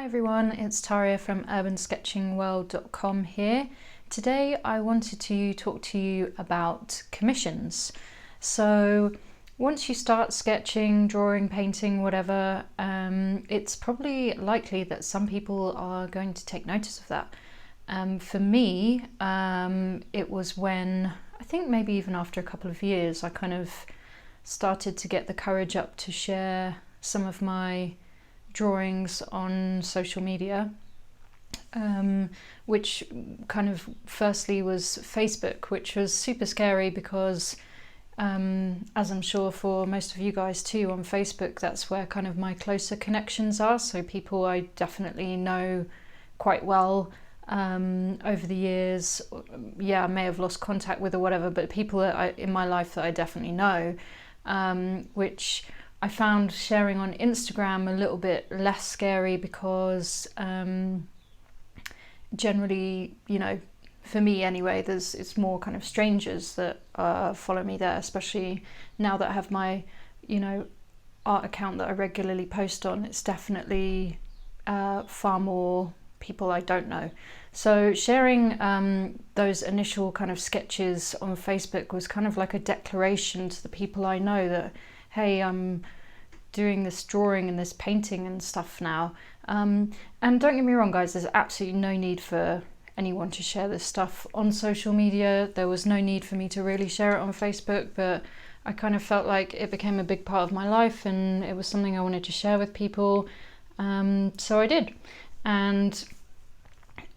Hi everyone, it's Taria from urbansketchingworld.com here. Today I wanted to talk to you about commissions. So once you start sketching, drawing, painting, whatever, it's probably likely that some people are going to take notice of that. For me, it was when, I think maybe even after a couple of years, I kind of started to get the courage up to share some of my drawings on social media, which kind of firstly was Facebook, which was super scary because as I'm sure for most of you guys too, on Facebook that's where kind of my closer connections are, so people I definitely know quite well over the years. I may have lost contact with or whatever, but people that in my life that I definitely know, which I found sharing on Instagram a little bit less scary because generally, you know, for me anyway, it's more kind of strangers that follow me there, especially now that I have my, you know, art account that I regularly post on. It's definitely far more people I don't know. So sharing those initial kind of sketches on Facebook was kind of like a declaration to the people I know that, hey, I'm doing this drawing and this painting and stuff now. And don't get me wrong, guys, there's absolutely no need for anyone to share this stuff on social media. There was no need for me to really share it on Facebook, but I kind of felt like it became a big part of my life and it was something I wanted to share with people. So I did. And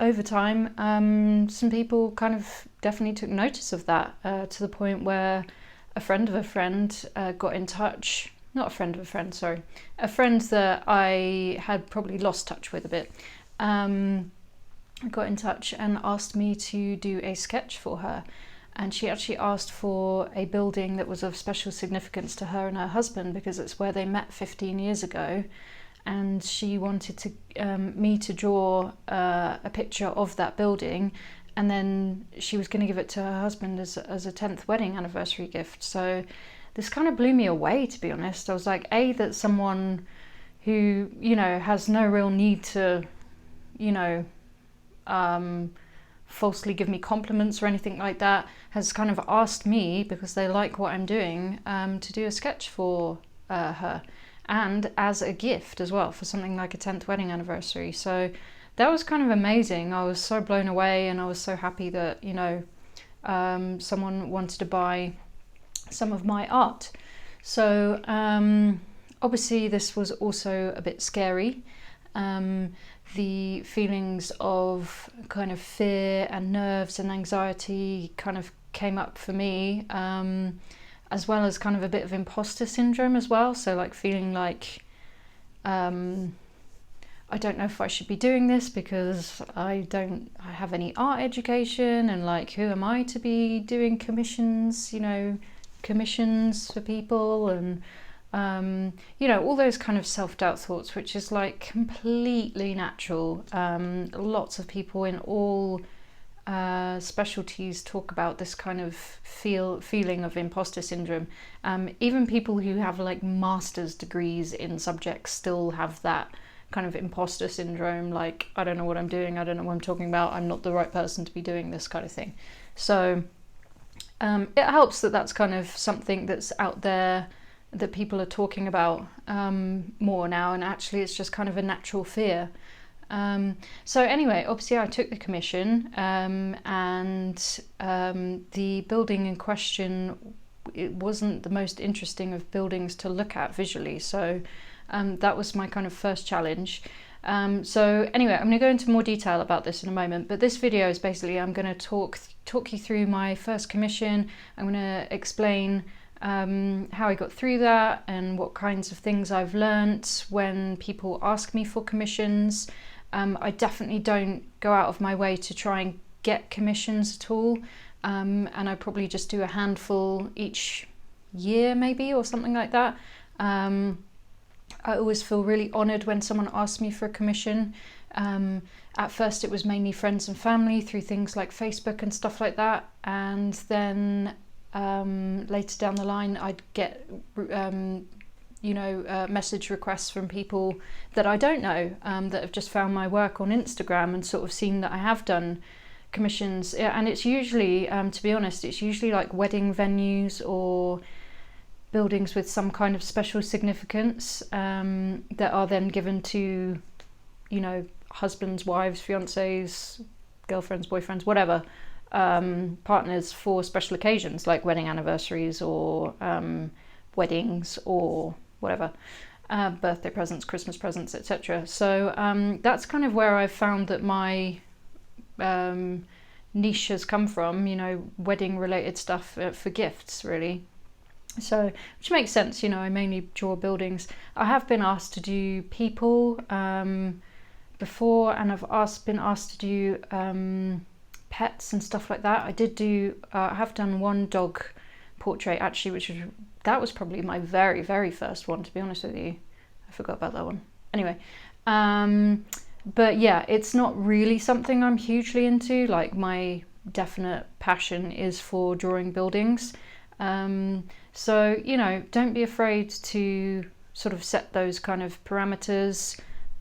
over time, some people kind of definitely took notice of that, to the point where a friend of a friend got in touch. Not a friend of a friend, sorry. A friend that I had probably lost touch with a bit, got in touch and asked me to do a sketch for her. And she actually asked for a building that was of special significance to her and her husband because it's where they met 15 years ago. And she wanted to me to draw a picture of that building, and then she was going to give it to her husband as a 10th wedding anniversary gift. So this kind of blew me away, to be honest. I was like, that someone who, you know, has no real need to, you know, falsely give me compliments or anything like that, has kind of asked me, because they like what I'm doing, to do a sketch for her, and as a gift as well for something like a 10th wedding anniversary. So that was kind of amazing. I was so blown away and I was so happy that, you know, someone wanted to buy some of my art. So obviously this was also a bit scary. The feelings of kind of fear and nerves and anxiety kind of came up for me, as well as kind of a bit of imposter syndrome as well. So like feeling like I don't know if I should be doing this because I have any art education, and like, who am I to be doing commissions, you know, commissions for people, and you know, all those kind of self-doubt thoughts, which is like completely natural. Lots of people in all specialties talk about this kind of feeling of imposter syndrome. Even people who have like master's degrees in subjects still have that kind of imposter syndrome, like, I don't know what I'm doing, I don't know what I'm talking about, I'm not the right person to be doing this kind of thing. So it helps that that's kind of something that's out there that people are talking about more now, and actually it's just kind of a natural fear. So anyway, obviously I took the commission, and the building in question, it wasn't the most interesting of buildings to look at visually, so that was my kind of first challenge. So anyway, I'm going to go into more detail about this in a moment, but this video is basically, I'm going to talk you through my first commission. I'm going to explain how I got through that and what kinds of things I've learnt when people ask me for commissions. I definitely don't go out of my way to try and get commissions at all, and I probably just do a handful each year maybe, or something like that. I always feel really honoured when someone asks me for a commission. At first it was mainly friends and family through things like Facebook and stuff like that, and then later down the line I'd get message requests from people that I don't know, that have just found my work on Instagram and sort of seen that I have done commissions. And it's usually, to be honest, it's usually like wedding venues or buildings with some kind of special significance, that are then given to, husbands, wives, fiancés, girlfriends, boyfriends, whatever, partners for special occasions like wedding anniversaries or weddings or whatever, birthday presents, Christmas presents, etc. So that's kind of where I've found that my niche has come from, wedding related stuff for gifts, really. So, which makes sense, I mainly draw buildings. I have been asked to do people before, and I've been asked to do pets and stuff like that. I have done one dog portrait actually, that was probably my very, very first one, to be honest with you. I forgot about that one. Anyway, but yeah, it's not really something I'm hugely into. Like, my definite passion is for drawing buildings. So, don't be afraid to sort of set those kind of parameters.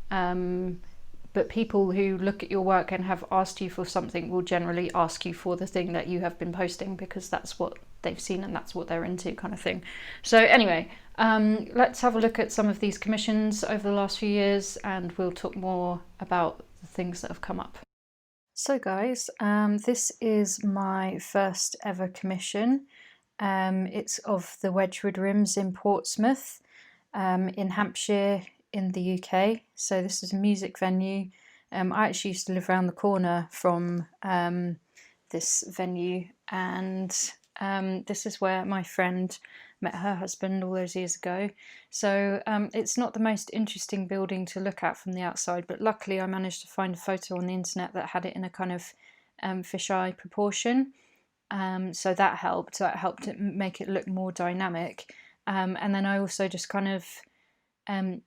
But people who look at your work and have asked you for something will generally ask you for the thing that you have been posting, because that's what they've seen and that's what they're into, kind of thing. So anyway, let's have a look at some of these commissions over the last few years, and we'll talk more about the things that have come up. So guys, this is my first ever commission. It's of the Wedgwood Rims in Portsmouth, in Hampshire, in the UK. So this is a music venue. I actually used to live around the corner from this venue, and this is where my friend met her husband all those years ago. So it's not the most interesting building to look at from the outside, but luckily I managed to find a photo on the internet that had it in a kind of fisheye proportion. So that helped. To make it look more dynamic. And then I also just kind of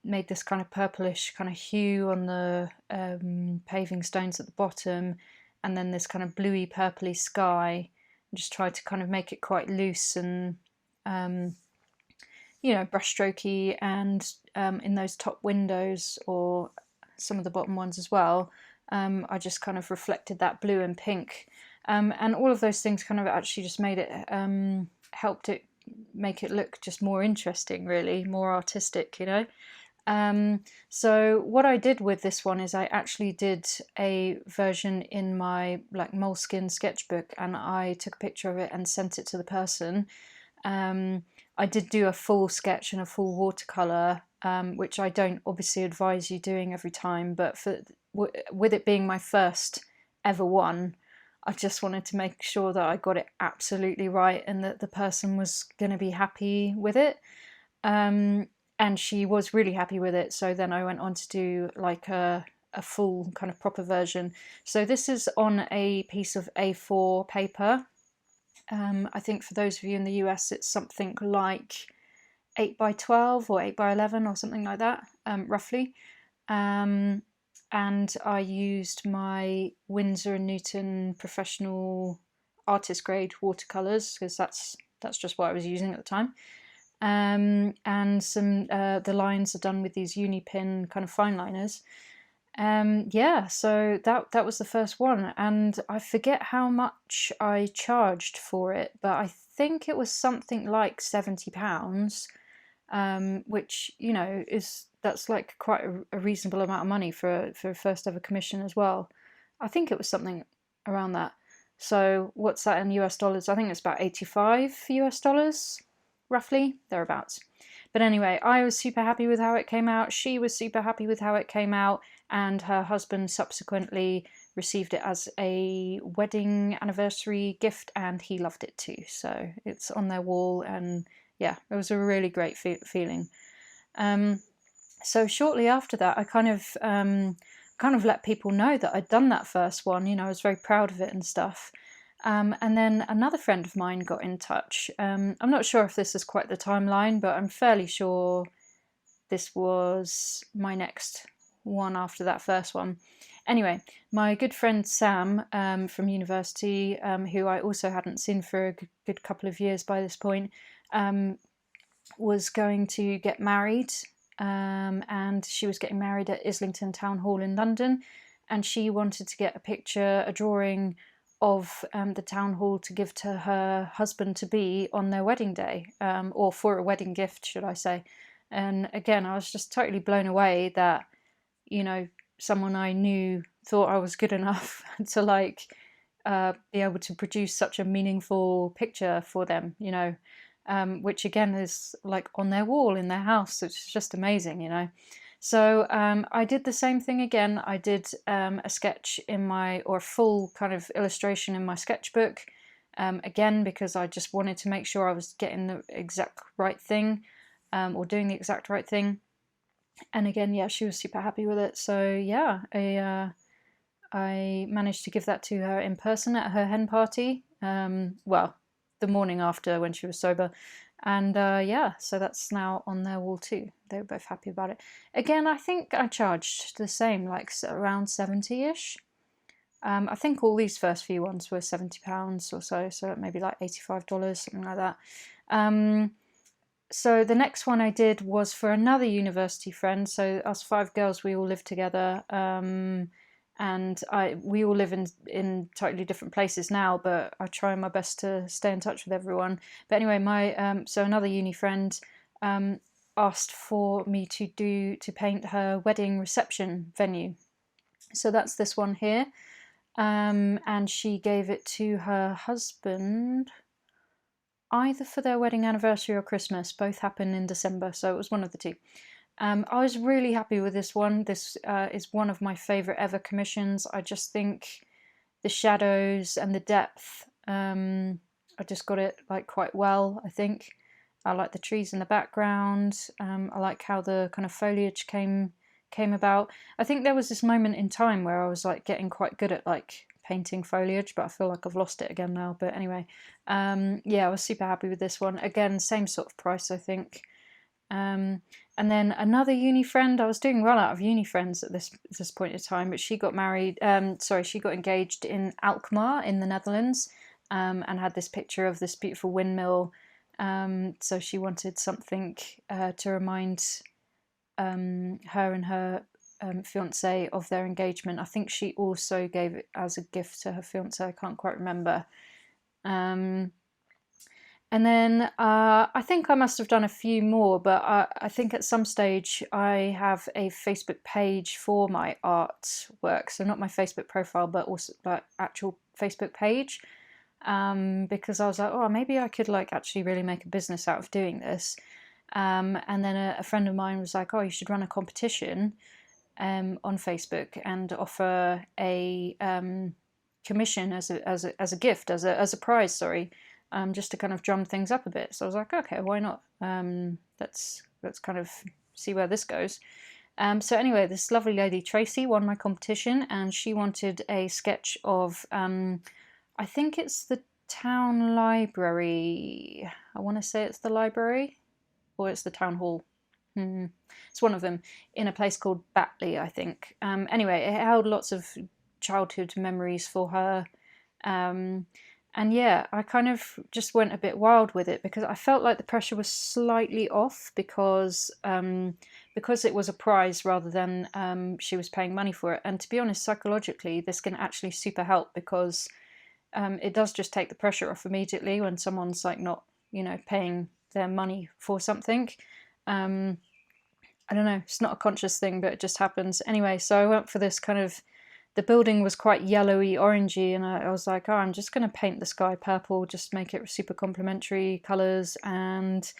made this kind of purplish kind of hue on the paving stones at the bottom, and then this kind of bluey purpley sky. Just tried to kind of make it quite loose and brushstrokey, and in those top windows, or some of the bottom ones as well, I just kind of reflected that blue and pink, and all of those things kind of actually just made it helped it make it look just more interesting, really, more artistic, So what I did with this one is I actually did a version in my moleskin sketchbook, and I took a picture of it and sent it to the person. I did do a full sketch and a full watercolour, which I don't obviously advise you doing every time, but with it being my first ever one, I just wanted to make sure that I got it absolutely right and that the person was going to be happy with it. And she was really happy with it. So then I went on to do a full kind of proper version. So this is on a piece of A4 paper. I think for those of you in the US, it's something like 8x12 or 8x11 or something like that, roughly. And I used my Winsor & Newton professional artist grade watercolours, because that's just what I was using at the time. And some the lines are done with these Unipin kind of fine liners. So that was the first one, and I forget how much I charged for it, but I think it was something like £70, which that's like quite a reasonable amount of money for a first ever commission as well. I think it was something around that. So what's that in US dollars? I think it's about 85 US dollars, roughly, thereabouts. But anyway, I was super happy with how it came out. She was super happy with how it came out, and her husband subsequently received it as a wedding anniversary gift, and he loved it too. So it's on their wall, and yeah, it was a really great feeling. So shortly after that, I kind of let people know that I'd done that first one. I was very proud of it and stuff. And then another friend of mine got in touch. I'm not sure if this is quite the timeline, but I'm fairly sure this was my next one after that first one. Anyway, my good friend Sam from university, who I also hadn't seen for a good couple of years by this point, was going to get married, and she was getting married at Islington Town Hall in London, and she wanted to get a drawing of the town hall to give to her husband-to-be on their wedding day, or for a wedding gift, should I say. And again, I was just totally blown away that, someone I knew thought I was good enough to be able to produce such a meaningful picture for them, which again is like on their wall in their house. It's just amazing. So I did the same thing again. I did a sketch or a full kind of illustration in my sketchbook, again, because I just wanted to make sure I was getting the exact right thing, or doing the exact right thing. And again, yeah, she was super happy with it. So yeah, I managed to give that to her in person at her hen party. Well, the morning after when she was sober. And yeah, so that's now on their wall too. They were both happy about it. Again, I think I charged the same, like around 70-ish. I think all these first few ones were £70 or so maybe like $85, something like that. So the next one I did was for another university friend. So us 5 girls, we all live together, and we all live in totally different places now, but I try my best to stay in touch with everyone. But anyway, so another uni friend asked for me to paint her wedding reception venue. So that's this one here, and she gave it to her husband either for their wedding anniversary or Christmas. Both happened in December, so it was one of the two. I was really happy with this one. This is one of my favourite ever commissions. I just think the shadows and the depth, I just got it like quite well, I think. I like the trees in the background. I like how the kind of foliage came about. I think there was this moment in time where I was like getting quite good at like painting foliage, but I feel like I've lost it again now. But anyway, yeah, I was super happy with this one. Again, same sort of price, I think. And then another uni friend, I was doing well out of uni friends at this point in time, but she got married, she got engaged in Alkmaar in the Netherlands, and had this picture of this beautiful windmill. So she wanted something to remind her and her fiance of their engagement. I think she also gave it as a gift to her fiance. I can't quite remember. And then I think I must have done a few more, but I think at some stage I have a Facebook page for my artwork. So not my Facebook profile, but also like actual Facebook page. Because I was like, oh, maybe I could like actually really make a business out of doing this. And then a friend of mine was like, oh, you should run a competition on Facebook and offer a commission as a gift, as a prize, sorry. Just to kind of drum things up a bit. So I was like, okay, why not? Let's kind of see where this goes. So anyway, this lovely lady, Tracy, won my competition, and she wanted a sketch of, I think it's the town library. I want to say it's the library, or it's the town hall. It's one of them, in a place called Batley, I think. Anyway, it held lots of childhood memories for her. And yeah, I kind of just went a bit wild with it because I felt like the pressure was slightly off because it was a prize rather than she was paying money for it. And to be honest, psychologically, this can actually super help because it does just take the pressure off immediately when someone's like not, paying their money for something. I don't know, it's not a conscious thing, but it just happens. Anyway, so I went for this kind of, the building was quite yellowy, orangey, and I was like, oh, I'm just going to paint the sky purple, just make it super complementary colours, and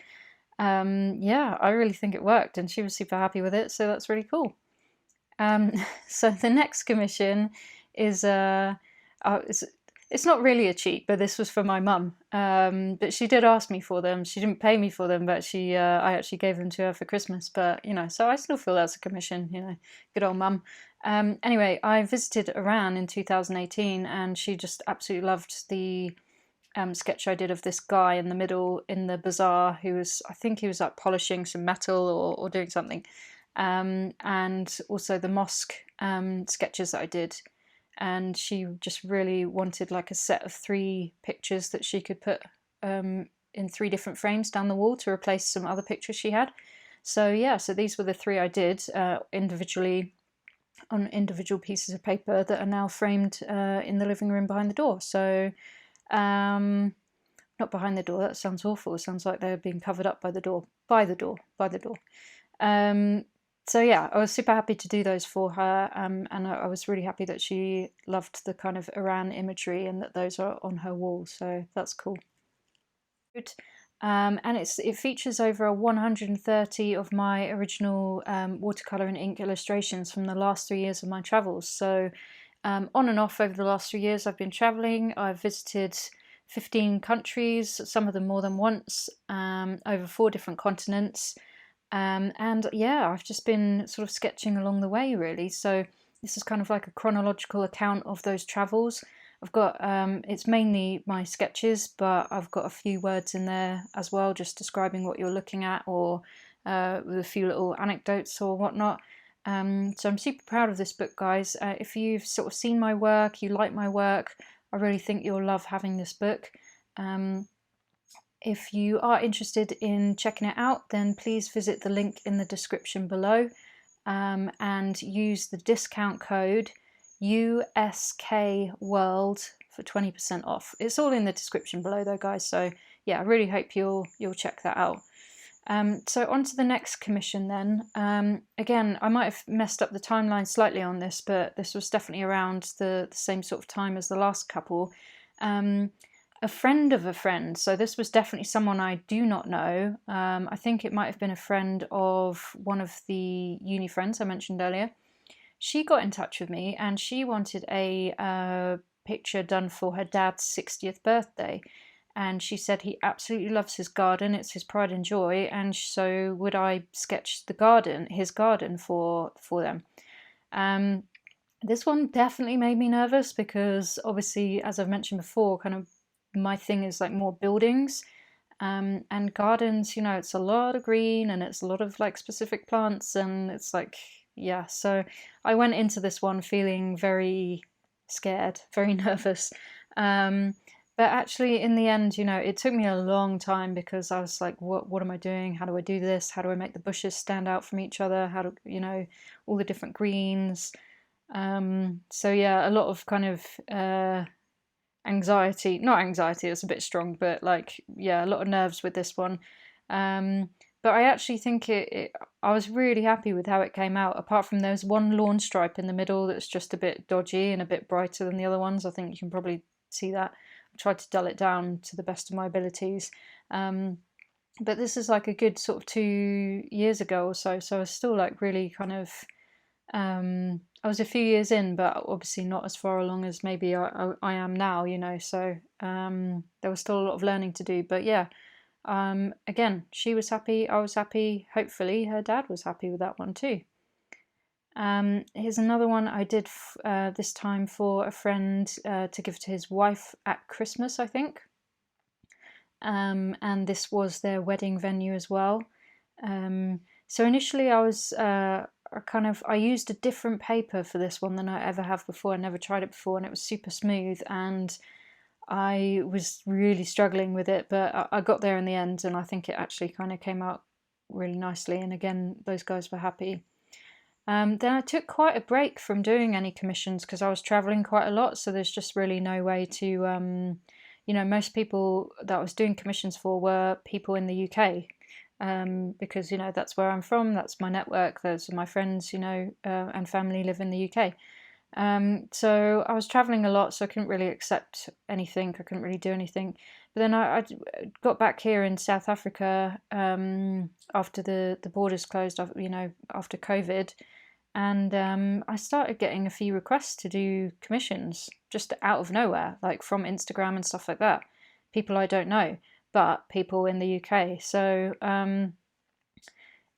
yeah, I really think it worked, and she was super happy with it, so that's really cool. So the next commission is, it's not really a cheat, but this was for my mum. But she did ask me for them. She didn't pay me for them, but I actually gave them to her for Christmas. But, so I still feel that's a commission, good old mum. Anyway, I visited Iran in 2018, and she just absolutely loved the sketch I did of this guy in the middle in the bazaar I think he was like polishing some metal or doing something. And also the mosque sketches that I did. And she just really wanted like a set of 3 pictures that she could put in in 3 different frames down the wall to replace some other pictures she had. So yeah, so these were the 3 I did individually on individual pieces of paper that are now framed in the living room behind the door. So not behind the door, that sounds awful. It sounds like they're being covered up by the door. By the door. So yeah, I was super happy to do those for her, and I was really happy that she loved the kind of Iran imagery and that those are on her wall, so that's cool. And it features over 130 of my original watercolour and ink illustrations from the last 3 years of my travels. So on and off over the last 3 years I've been travelling. I've visited 15 countries, some of them more than once, over 4 different continents. And yeah, I've just been sort of sketching along the way, really. So this is kind of like a chronological account of those travels. I've got, it's mainly my sketches, but I've got a few words in there as well, just describing what you're looking at, or with a few little anecdotes or whatnot. So I'm super proud of this book, guys. If you've sort of seen my work, you like my work, I really think you'll love having this book. If you are interested in checking it out, then please visit the link in the description below and use the discount code USKWorld for 20% off. It's all in the description below though, guys, so yeah, I really hope you'll check that out. So on to the next commission then. Again, I might have messed up the timeline slightly on this, but this was definitely around the same sort of time as the last couple. A friend of a friend, so this was definitely someone I do not know. I think it might have been a friend of one of the uni friends I mentioned earlier. She got in touch with me and she wanted a picture done for her dad's 60th birthday. And she said he absolutely loves his garden, it's his pride and joy, and so would I sketch the garden, his garden for them. This one definitely made me nervous because obviously, as I've mentioned before, kind of my thing is like more buildings and gardens, you know, it's a lot of green and it's a lot of like specific plants, and it's like, yeah, so I went into this one feeling very scared, very nervous. But actually in the end, you know, it took me a long time because I was like, what am I doing? How do I do this? How do I make the bushes stand out from each other? How do, you know, all the different greens. So yeah, a lot of kind of anxiety, not anxiety, it's a bit strong, but like, yeah, a lot of nerves with this one. But I actually think I was really happy with how it came out, apart from there's one lawn stripe in the middle that's just a bit dodgy and a bit brighter than the other ones. I think you can probably see that. I tried to dull it down to the best of my abilities. But this is like a good sort of 2 years ago or so, so I was still like really kind of, I was a few years in, but obviously not as far along as maybe I am now, you know, so there was still a lot of learning to do. But yeah, again, she was happy, I was happy, hopefully her dad was happy with that one too. Here's another one I did this time for a friend to give to his wife at Christmas, I think. And this was their wedding venue as well. So initially I was I used a different paper for this one than I ever have before. I never tried it before, and it was super smooth, and I was really struggling with it, but I got there in the end, and I think it actually kind of came out really nicely, and again, those guys were happy. Then I took quite a break from doing any commissions because I was traveling quite a lot, so there's just really no way to, you know, most people that I was doing commissions for were people in the UK, because, you know, that's where I'm from, that's my network, those are my friends, you know, and family live in the UK. So I was traveling a lot, so I couldn't really accept anything, I couldn't really do anything. But then I got back here in South Africa after the borders closed, you know, after COVID. And I started getting a few requests to do commissions just out of nowhere, like from Instagram and stuff like that. People I don't know, but people in the UK. So, and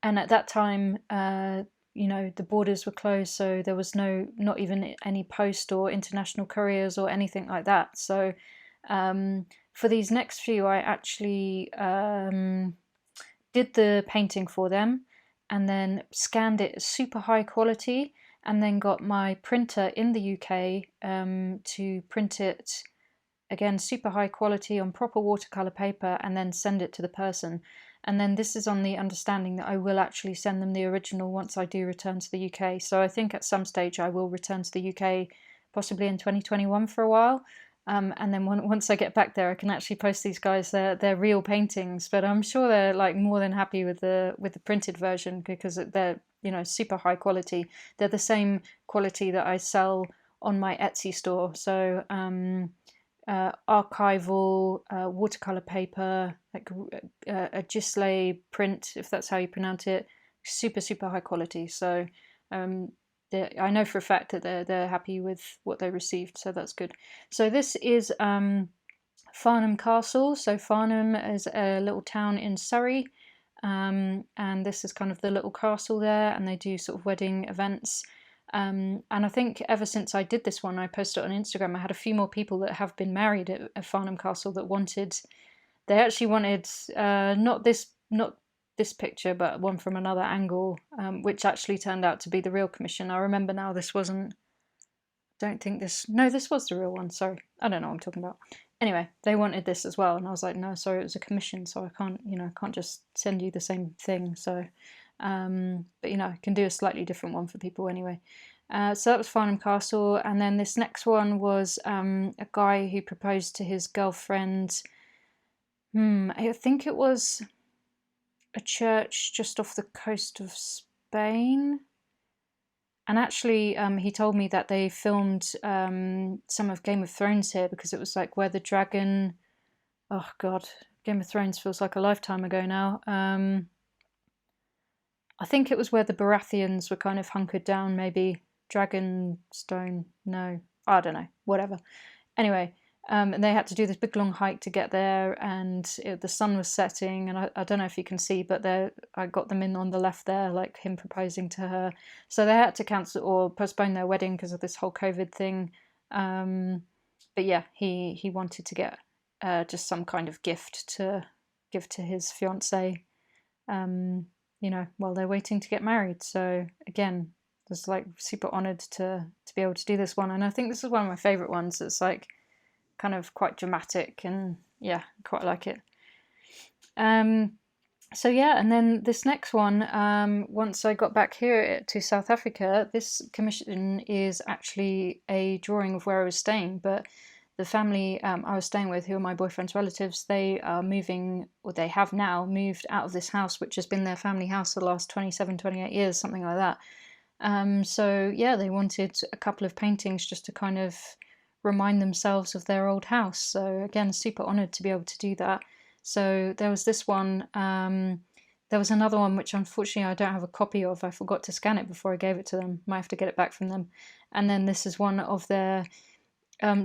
at that time, you know, the borders were closed, so there was not even any post or international couriers or anything like that. So for these next few, I actually did the painting for them and then scanned it super high quality, and then got my printer in the UK to print it again, super high quality on proper watercolor paper, and then send it to the person. And then this is on the understanding that I will actually send them the original once I do return to the UK. So I think at some stage I will return to the UK, possibly in 2021 for a while. And then once I get back there, I can actually post these guys their real paintings. But I'm sure they're like more than happy with the printed version, because they're, you know, super high quality. They're the same quality that I sell on my Etsy store. So archival watercolor paper, like a Gisley print, if that's how you pronounce it, super high quality. So I know for a fact that they're happy with what they received, so that's good. So this is Farnham Castle. So Farnham is a little town in Surrey, and this is kind of the little castle there, and they do sort of wedding events. And I think ever since I did this one, I posted it on Instagram, I had a few more people that have been married at Farnham Castle that they actually wanted not this picture, but one from another angle, which actually turned out to be the real commission. I remember now, this wasn't, this was the real one, sorry. I don't know what I'm talking about. Anyway, they wanted this as well, and I was like, no, sorry, it was a commission, so I can't just send you the same thing. So, but I can do a slightly different one for people anyway. So that was Farnham Castle, and then this next one was a guy who proposed to his girlfriend. I think it was a church just off the coast of Spain. And actually, he told me that they filmed some of Game of Thrones here, because it was like where the dragon... Oh, God. Game of Thrones feels like a lifetime ago now. I think it was where the Baratheons were kind of hunkered down, maybe. Dragonstone? No. I don't know. Whatever. Anyway, and they had to do this big long hike to get there, and the sun was setting, and I don't know if you can see, but I got them in on the left there, like him proposing to her. So they had to cancel or postpone their wedding because of this whole COVID thing. But yeah, he wanted to get just some kind of gift to give to his fiancée, while they're waiting to get married. So again, I was like super honoured to be able to do this one, and I think this is one of my favourite ones. It's like kind of quite dramatic, and yeah, quite like it. So yeah, and then this next one, once I got back here to South Africa, this commission is actually a drawing of where I was staying, but the family I was staying with, who are my boyfriend's relatives, they are moving, or they have now moved out of this house, which has been their family house for the last 27, 28 years, something like that. So yeah, they wanted a couple of paintings just to kind of remind themselves of their old house. So again, super honoured to be able to do that. So there was this one. There was another one which unfortunately I don't have a copy of. I forgot to scan it before I gave it to them. Might have to get it back from them. And then this is one of their,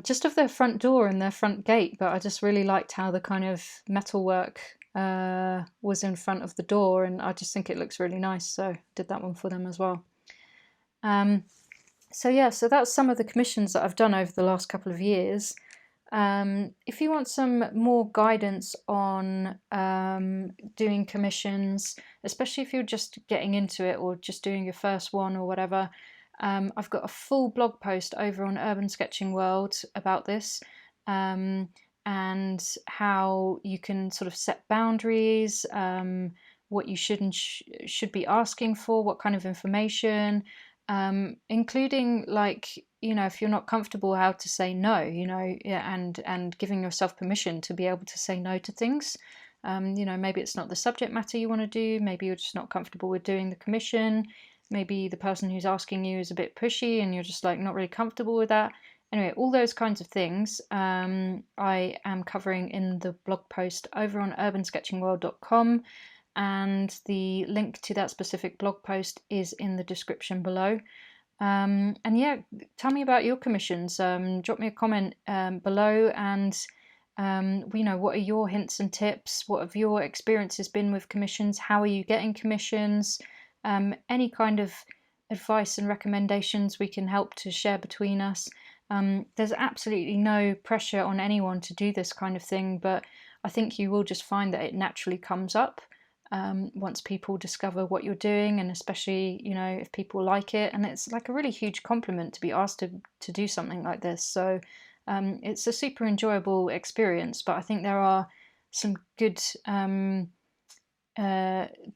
just of their front door and their front gate. But I just really liked how the kind of metalwork was in front of the door, and I just think it looks really nice. So I did that one for them as well. So yeah, so that's some of the commissions that I've done over the last couple of years. If you want some more guidance on doing commissions, especially if you're just getting into it or just doing your first one or whatever, I've got a full blog post over on Urban Sketching World about this, and how you can sort of set boundaries, what you should and should be asking for, what kind of information, including, like, if you're not comfortable, how to say no, and giving yourself permission to be able to say no to things. Maybe it's not the subject matter you want to do, maybe you're just not comfortable with doing the commission, maybe the person who's asking you is a bit pushy and you're just like not really comfortable with that. Anyway, all those kinds of things I am covering in the blog post over on urbansketchingworld.com. And the link to that specific blog post is in the description below. And yeah, tell me about your commissions. Drop me a comment below, and what are your hints and tips? What have your experiences been with commissions? How are you getting commissions? Any kind of advice and recommendations we can help to share between us. There's absolutely no pressure on anyone to do this kind of thing, but I think you will just find that it naturally comes up. Once people discover what you're doing, and especially if people like it, and it's like a really huge compliment to be asked to do something like this. So It's a super enjoyable experience, but I think there are some good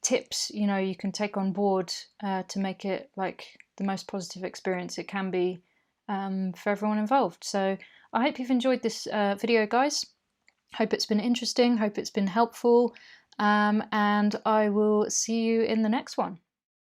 tips, you know, you can take on board to make it like the most positive experience it can be for everyone involved. So I hope you've enjoyed this video, guys. Hope it's been interesting, hope it's been helpful, and I will see you in the next one.